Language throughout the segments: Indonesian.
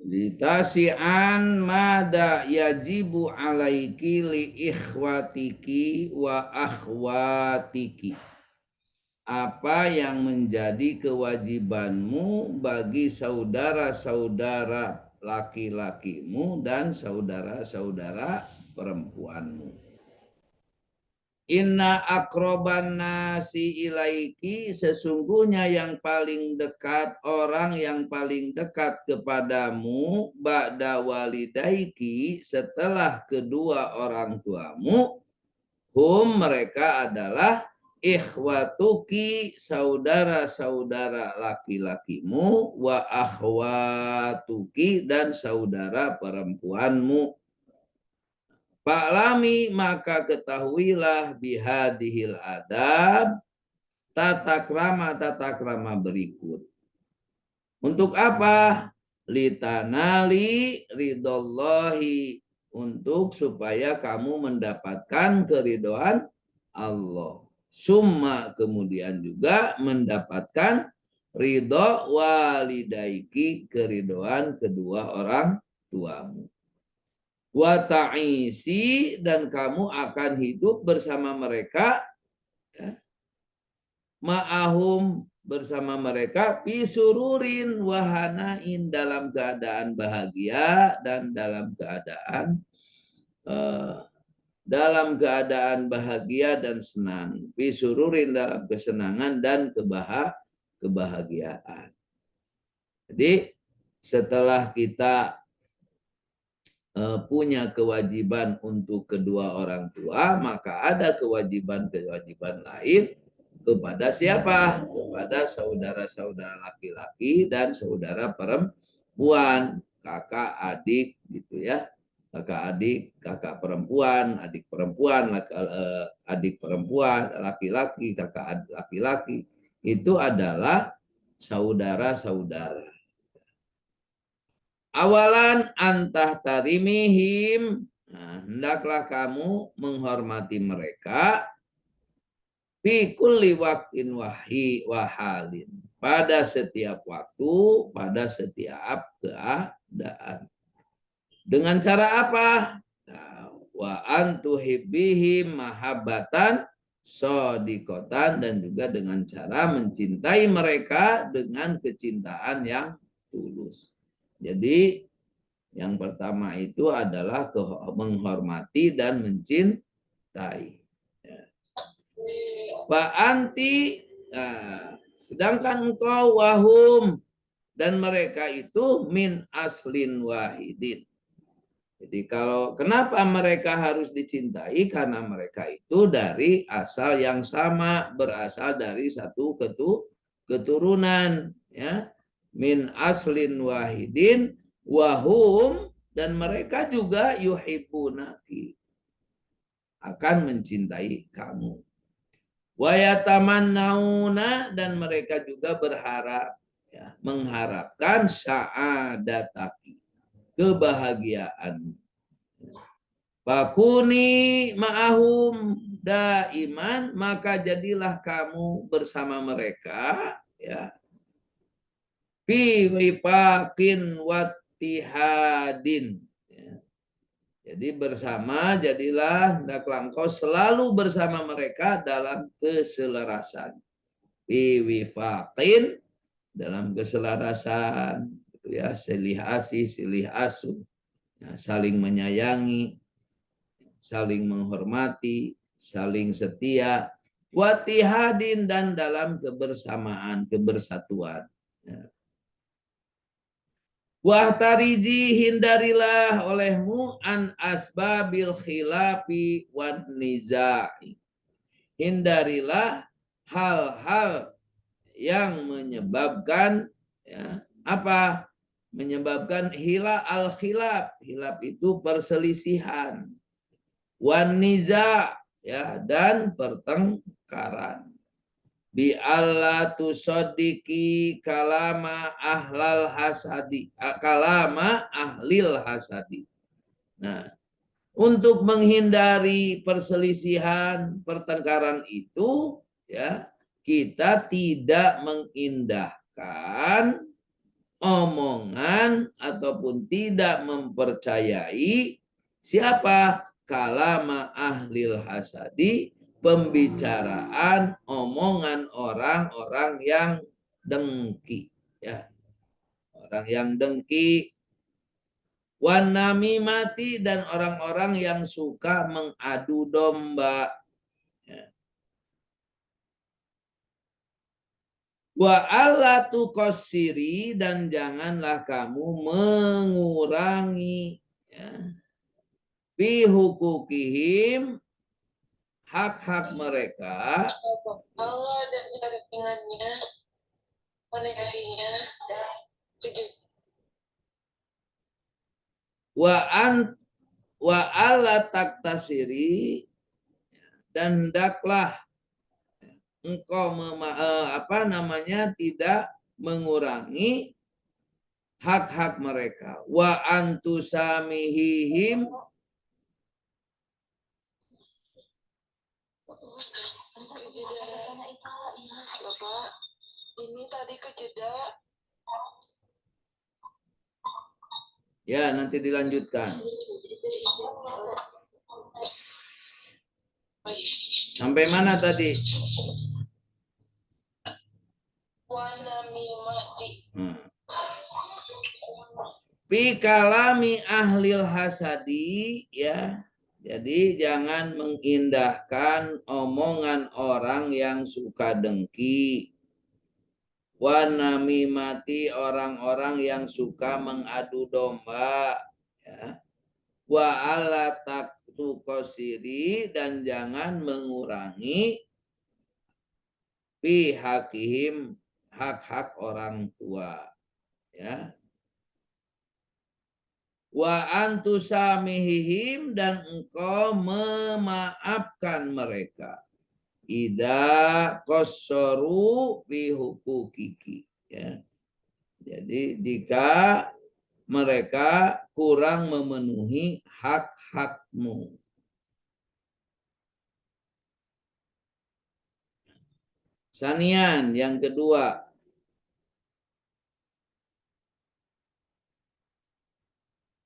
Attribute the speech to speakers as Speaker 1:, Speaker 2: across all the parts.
Speaker 1: Litasi'an mada yajibu alaiki li ikhwatiki wa akhwatiki. Apa yang menjadi kewajibanmu bagi saudara-saudara laki-lakimu dan saudara-saudara perempuanmu. Inna akroban nasi ilaiki, sesungguhnya yang paling dekat, orang yang paling dekat kepadamu, ba'da walidaiki, setelah kedua orang tuamu, mereka adalah ikhwatuki, saudara-saudara laki-lakimu, wa akhwatuki, dan saudara perempuanmu. Fa'lami, maka ketahuilah bihadihil adab, tata krama berikut. Untuk apa? Litanali ridallahi, untuk supaya kamu mendapatkan keridhaan Allah. Summa, kemudian juga mendapatkan ridho walidaiki, keridhaan kedua orang tuamu. Wa ta'isi, dan kamu akan hidup bersama mereka, ya, ma'ahum, bersama mereka, pisururin wahanain, dalam keadaan bahagia dan dalam keadaan bahagia dan senang. Pisururin, dalam kesenangan dan kebahagiaan. Jadi setelah kita punya kewajiban untuk kedua orang tua, maka ada kewajiban-kewajiban lain kepada siapa? Kepada saudara-saudara laki-laki dan saudara perempuan, kakak, adik, gitu ya. Kakak adik, kakak perempuan, adik perempuan, adik perempuan, laki-laki, kakak laki-laki. Itu adalah saudara-saudara. Awalan antah tarimihim, hendaklah kamu menghormati mereka, fi kulli waqtin wahalin, pada setiap waktu, pada setiap keadaan. Dengan cara apa? Wa antuhibbihim mahabbatan sodikotan, dan juga dengan cara mencintai mereka dengan kecintaan yang tulus. Jadi yang pertama itu adalah menghormati dan mencintai. Pak anti, sedangkan engkau wahum, dan mereka itu min aslin wahidin. Jadi kenapa mereka harus dicintai? Karena mereka itu dari asal yang sama, berasal dari satu keturunan, ya. Min aslin wahidin wahum, dan mereka juga yuhibbunaki, akan mencintai kamu. Wayatamannauna, dan mereka juga berharap, ya, mengharapkan sa'adataki, kebahagiaan. Fakuni ma'ahum daiman, maka jadilah kamu bersama mereka, ya, fi wifaqin wattihadin, ya. Jadi jadilah hendaklah engkau selalu bersama mereka dalam keselarasan. Fi wifaqin, dalam keselarasan, ya, silih asih, silih asuh, ya, saling menyayangi, saling menghormati, saling setia, wattihadin, dan dalam kebersamaan, kebersatuan, ya. Wahtariji, hindarilah olehmu an asbabil khilafi wan nizai. Hindarilah hal-hal yang menyebabkan, ya, apa? Menyebabkan al khilaf. Khilaf itu perselisihan. Wan niza, ya, dan pertengkaran. Bi alla tusaddiqi kalama ahlil hasadi. Nah, untuk menghindari perselisihan, pertengkaran itu, ya, kita tidak mengindahkan omongan ataupun tidak mempercayai siapa? Kalama ahlil hasadi, pembicaraan omongan orang-orang yang dengki, ya, orang yang dengki. Wan namimati, dan orang-orang yang suka mengadu domba, ya. Wa alla tuqassiri, dan janganlah kamu mengurangi, ya, fi hukukihim, hak-hak mereka.
Speaker 2: Allah dan jaringannya koneksinya
Speaker 1: Wa alla taktasiri, dan hendaklah engkau tidak mengurangi hak-hak mereka. Wa antusamihihim,
Speaker 2: Bapak, ini tadi kejeda.
Speaker 1: ya, nanti dilanjutkan. Sampai mana tadi? Fi kalami ahlil hasadi, ya. Jadi jangan mengindahkan omongan orang yang suka dengki. Wa namimati, orang-orang yang suka mengadu domba, ya. Wa ala taktukosiri, dan jangan mengurangi fi hakihim, hak-hak orang tua, ya. Wa antusamihihim, dan engkau memaafkan mereka. Ida qassaru fi hukukiki, ya. Jadi jika mereka kurang memenuhi hak-hakmu. Sanian, yang kedua.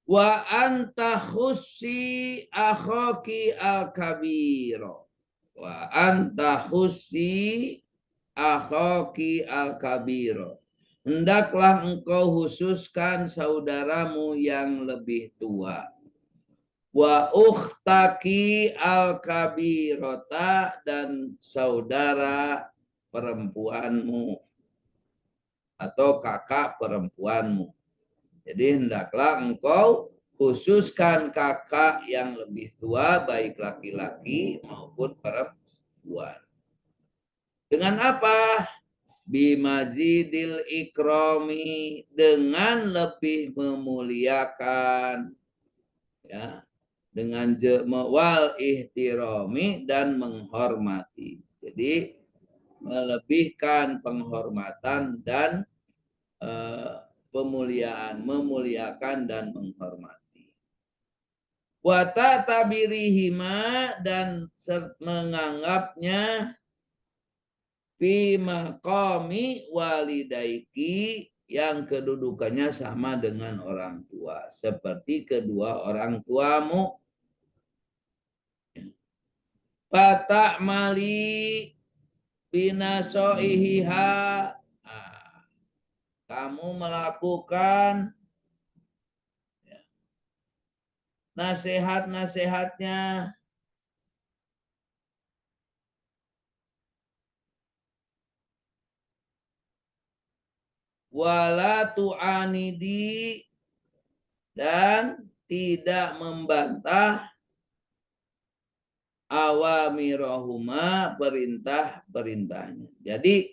Speaker 1: Wa anta khussi akhaki al-kabiro. Wa anta khussi akhaki al-kabiro. Hendaklah engkau khususkan saudaramu yang lebih tua. Wa ukhtaki al-kabirota, dan saudara perempuanmu atau kakak perempuanmu. Jadi hendaklah engkau khususkan kakak yang lebih tua, baik laki-laki maupun perempuan. Dengan apa? Bimazidil ikrami, dengan lebih memuliakan, ya, dengan wal ihtirami, dan menghormati. Jadi melebihkan penghormatan dan pemuliaan, memuliakan dan menghormati. Wa ta'tabirihima, dan menganggapnya fi maqami walidaiki, yang kedudukannya sama dengan orang tua, seperti kedua orang tuamu. Fata'mali binasoihiha, kamu melakukan nasihat-nasihatnya. Wala tu'anidi, dan tidak membantah awamirahuma, perintah-perintahnya. Jadi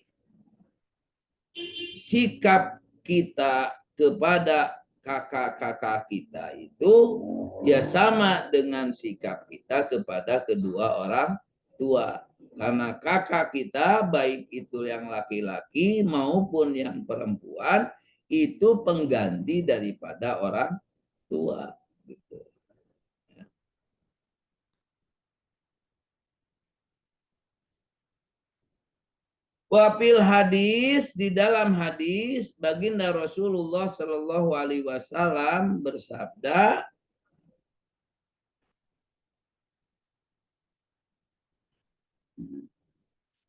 Speaker 1: sikap kita kepada kakak-kakak kita itu ya sama dengan sikap kita kepada kedua orang tua. Karena kakak kita, baik itu yang laki-laki maupun yang perempuan, itu pengganti daripada orang tua. Gitu. Wafil hadis, di dalam hadis baginda Rasulullah Shallallahu Alaihi Wasallam bersabda,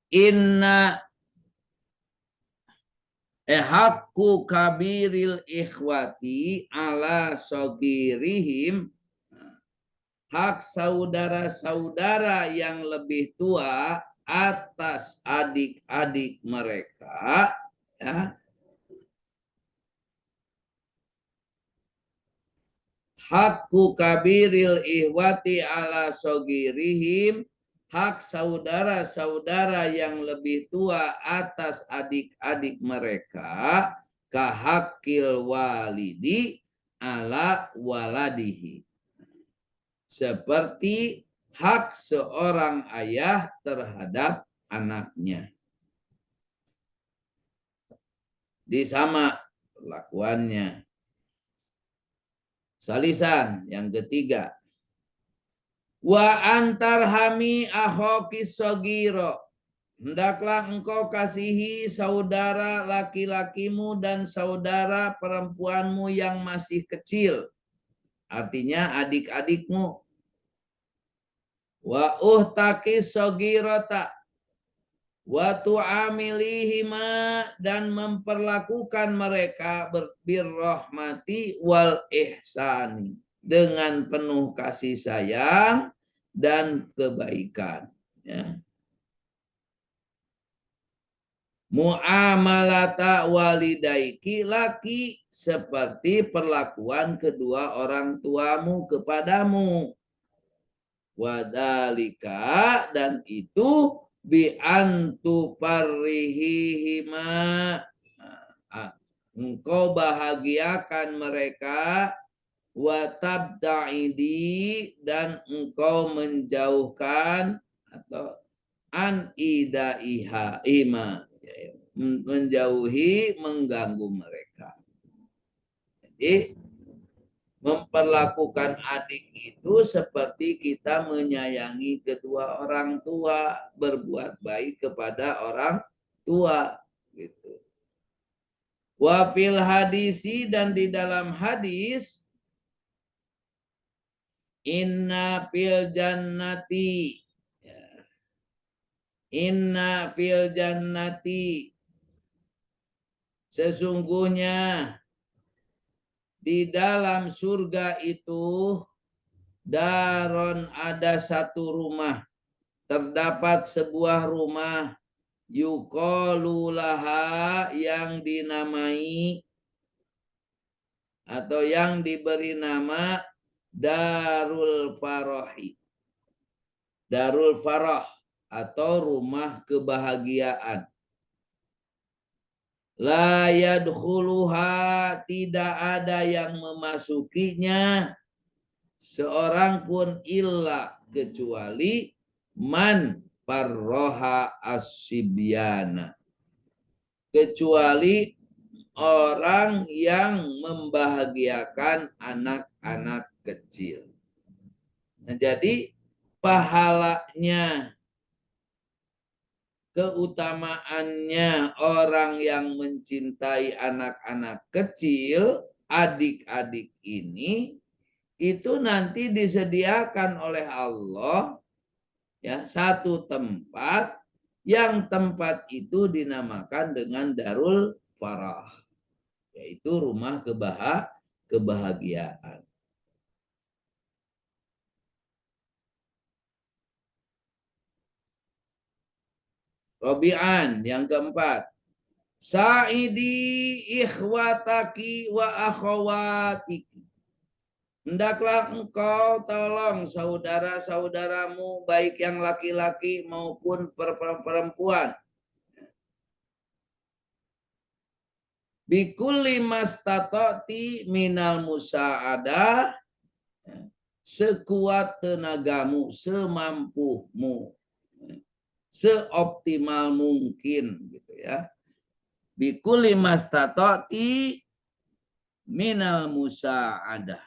Speaker 1: Inna hakku kabiril ikhwati ala sogirihim, hak saudara-saudara yang lebih tua atas adik-adik mereka, ya, hakku kabiril ihwati ala sogirihim, hak saudara-saudara yang lebih tua atas adik-adik mereka, kahakil walidi ala waladihi, seperti hak seorang ayah terhadap anaknya. Disama perlakuannya. Salisan yang ketiga. Wa antarhami akhoki sogiro. Hendaklah engkau kasihi saudara laki-lakimu dan saudara perempuanmu yang masih kecil. Artinya adik-adikmu. Wa uhtaki sogirota. Wa tu'amilihima, dan memperlakukan mereka birrahmati wal ihsani, dengan penuh kasih sayang dan kebaikan. Ya. Mu'amalata walidaiki laki, seperti perlakuan kedua orang tuamu kepadamu. Wadalika, dan itu bi antu parrihihima, engkau bahagiakan mereka, wa tabta'idi, dan engkau menjauhkan atau an idaiha ima, menjauhi mengganggu mereka. Jadi memperlakukan adik itu seperti kita menyayangi kedua orang tua, berbuat baik kepada orang tua, gitu. Wa fil hadisi, dan di dalam hadis, inna fil jannati, inna fil jannati, sesungguhnya di dalam surga itu, daron, ada satu rumah, terdapat sebuah rumah, yuqalulaha, yang dinamai atau yang diberi nama Darul Farahi. Darul Farah atau rumah kebahagiaan. La yadkhuluha, tidak ada yang memasukinya seorang pun illa, kecuali man farroha as-sibyana, kecuali orang yang membahagiakan anak-anak kecil. Nah, jadi pahalanya, keutamaannya orang yang mencintai anak-anak kecil, adik-adik ini, itu nanti disediakan oleh Allah, ya, satu tempat, yang tempat itu dinamakan dengan Darul Farah, yaitu rumah kebahagiaan. Robi'an yang keempat. Sa'idi ikhwataki wa akhawatiki. Hendaklah engkau tolong saudara-saudaramu, baik yang laki-laki maupun perempuan. Bikulli mastatoti minal musa'adah, sekuat tenagamu, semampumu, seoptimal mungkin, gitu ya. Bikulli mastatoti minal musa'adah.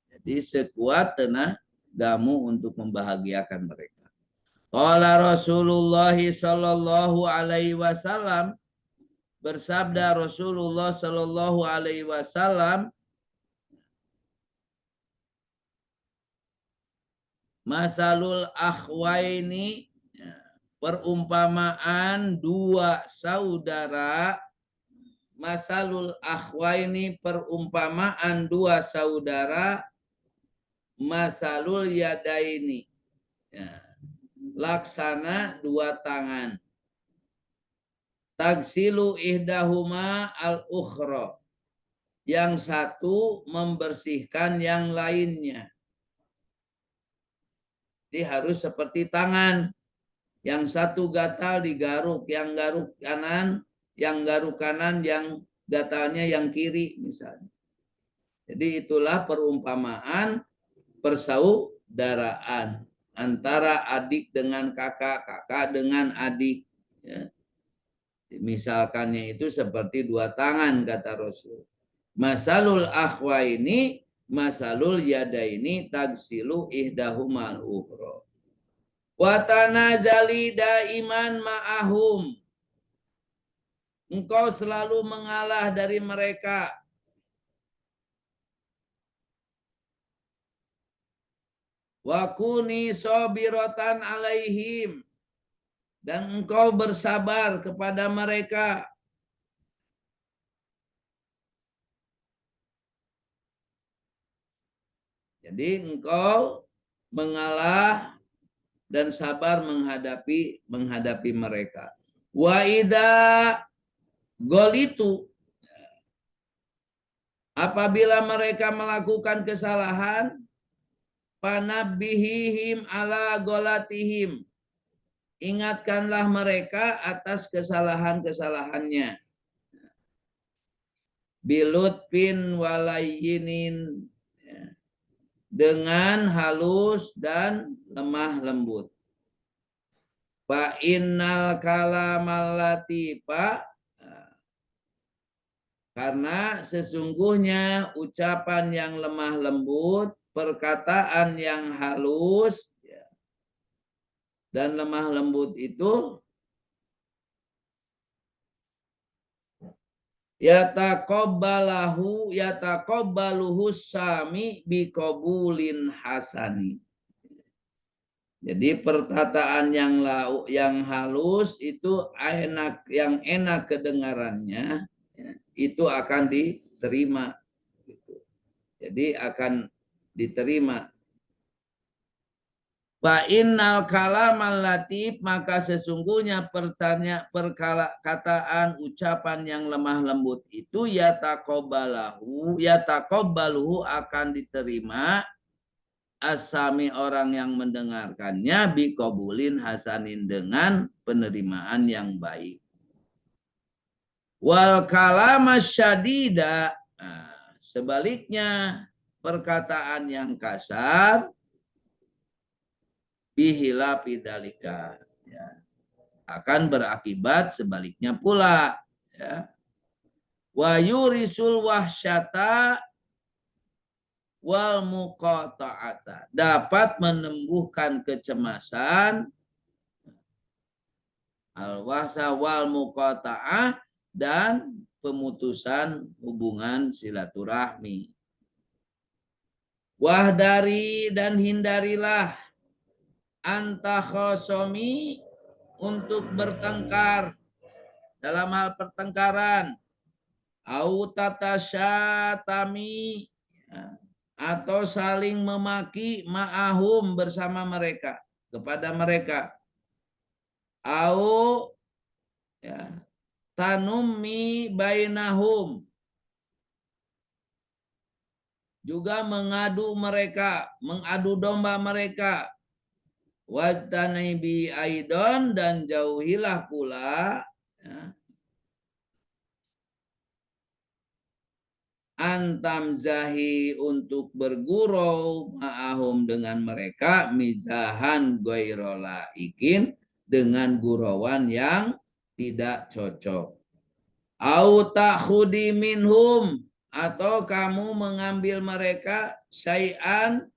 Speaker 1: Jadi sekuat tenagamu untuk membahagiakan mereka. Qala Rasulullah sallallahu alaihi wasallam, bersabda Rasulullah sallallahu alaihi wasallam, masalul akhwaini, perumpamaan dua saudara, masalul akhwaini, perumpamaan dua saudara, masalul yadaini, ya, laksana dua tangan, tagsilu ihdahuma al-ukhra, yang satu membersihkan yang lainnya. Jadi harus seperti tangan, yang satu gatal digaruk, yang garuk kanan, yang gatalnya yang kiri misalnya. Jadi itulah perumpamaan persaudaraan antara adik dengan kakak, kakak dengan adik. Ya. Misalkannya itu seperti dua tangan kata Rasul. Masalul akhwa ini, masalul yada ini, tagsilu ihdahumal ukhra. Watanazali daiman ma'ahum. Engkau selalu mengalah dari mereka. Wa kuni sabiratan alaihim, dan engkau bersabar kepada mereka. Jadi engkau mengalah dan sabar menghadapi mereka. Wa idza golitu, apabila mereka melakukan kesalahan, panabihihim ala golatihim, ingatkanlah mereka atas kesalahan-kesalahannya. Bilutfin walayinin, dengan halus dan lemah lembut. Fa innal kalamal latifa, karena sesungguhnya ucapan yang lemah lembut, perkataan yang halus dan lemah lembut itu yataqabbaluhu sami biqabulin hasani. Jadi perkataan yang halus itu yang enak kedengarannya, itu akan diterima. Jadi akan diterima. Fa innal kalamal latif, maka sesungguhnya perkataan ucapan yang lemah lembut itu yataqabbaluhu akan diterima asami orang yang mendengarkannya biqabulin hasanin, dengan penerimaan yang baik. Wal kalama syadida, sebaliknya perkataan yang kasar, bihila pidalika, ya, akan berakibat sebaliknya pula, ya. Wa yurisul wahsyata wal muqata'ata, dapat menumbuhkan kecemasan, al wahsa wal muqata'ah, dan pemutusan hubungan silaturahmi. Wahdari, dan hindarilah, antakhosomi, untuk bertengkar dalam hal pertengkaran, au tatasyatami, atau saling memaki, ma'ahum, bersama mereka, kepada mereka, au ya, tanummi bainahum, juga mengadu domba mereka, wajtanibi aidon, dan jauhilah pula, ya, antam zahi, untuk bergurau, ma'ahum, dengan mereka, mizahan goirola ikin, dengan gurauan yang tidak cocok. Au ta'khudi minhum, atau kamu mengambil mereka, syai'an,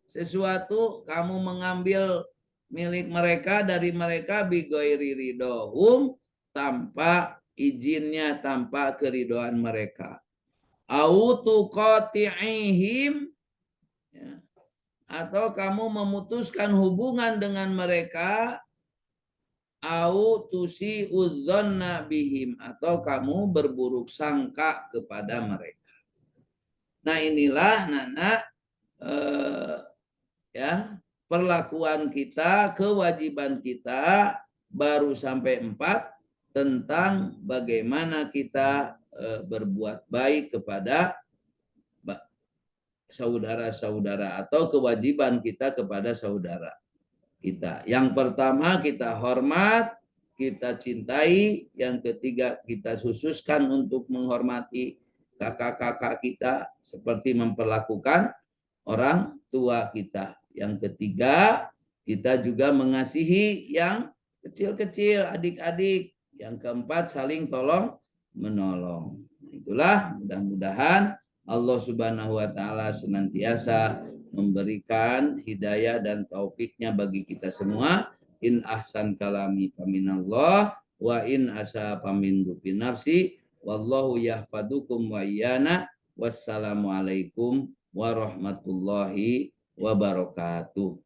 Speaker 1: sesuatu, kamu mengambil milik mereka dari mereka bighairi ridohum, tanpa izinnya, tanpa keridoan mereka. Au tuqati'ihim, ya, atau kamu memutuskan hubungan dengan mereka, au tusi udzonna bihim, atau kamu berburuk sangka kepada mereka. Nah inilah Nana ya perlakuan kita, kewajiban kita baru sampai 4 tentang bagaimana kita berbuat baik kepada saudara-saudara, atau kewajiban kita kepada saudara kita. Yang pertama kita hormat, kita cintai. Yang ketiga kita khususkan untuk menghormati kakak-kakak kita seperti memperlakukan orang tua kita. Yang ketiga, kita juga mengasihi yang kecil-kecil, adik-adik. Yang keempat, saling tolong menolong. Itulah, mudah-mudahan Allah Subhanahu wa taala senantiasa memberikan hidayah dan taufiknya bagi kita semua. In ahsan kalami faminallah, wa in asa famin nafsi, wallahu yahfadukum wa iyana. Wassalamualaikum warahmatullahi wabarakatuh.